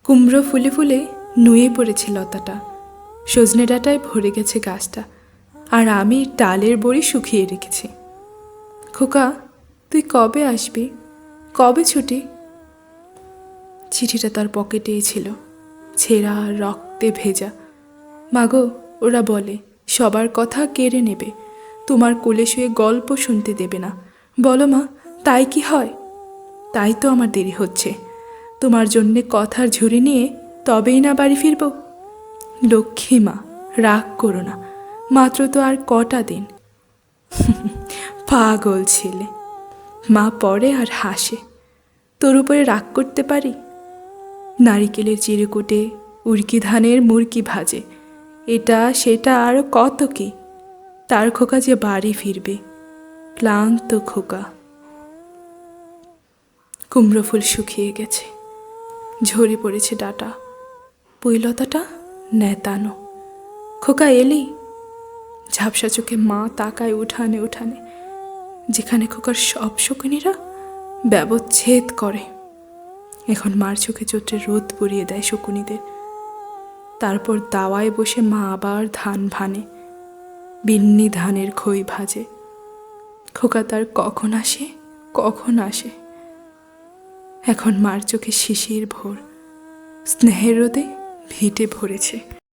কুমড়ো ফুলে ফুলে নুয়ে পড়েছে লতাটা, সজনে ডাঁটায় ভরে গেছে গাছটা, আর আমি ডালের বড়ি শুকিয়ে রেখেছি। খোকা, তুই কবে আসবি? কবে ছুটি? চিঠিটা তার পকেটেই ছিল, ছেঁড়া রক্তে ভেজা। মাগো, ওরা বলে সবার কথা কেড়ে নেবে, তোমার কোলে শুয়ে গল্প শুনতে দেবে না। বলো মা, তাই কি হয়? তাই তো আমার দেরি হচ্ছে। তোমার জন্যে কথার ঝুড়ি নিয়ে তবেই না বাড়ি ফিরব। লক্ষ্মী মা, রাগ করো না, মাত্র তো আর কটা দিন। পাগল ছেলে। মা পড়ে আর হাসে। তোর উপরে রাগ করতে পারি? নারিকেলের চিরকুটে উড়কি ধানের মুরকি ভাজে, এটা সেটা আরও কত কি। তার খোকা যে বাড়ি ফিরবে, ক্লান্ত খোকা। কুমড়ো ফুল শুকিয়ে গেছে, ঝরে পড়েছে ডাটা, পুইলতাটা নেতানো। খোকা এলি? ঝাপসা চোখে মা তাকায় উঠানে উঠানে, যেখানে খোকার সব শকুনিরা ব্যবচ্ছেদ করে। এখন মার চোখে চোটে রোদ পরিয়ে দেয় শকুনিদের। তারপর দাওয়ায় বসে মা আবার ধান ভানে, বিন্নি ধানের খই ভাজে। খোকা তার কখন আসে, কখন আসে। এখন মার চোখে শিশির ভোর, স্নেহের রোদে ভিটে ভরেছে।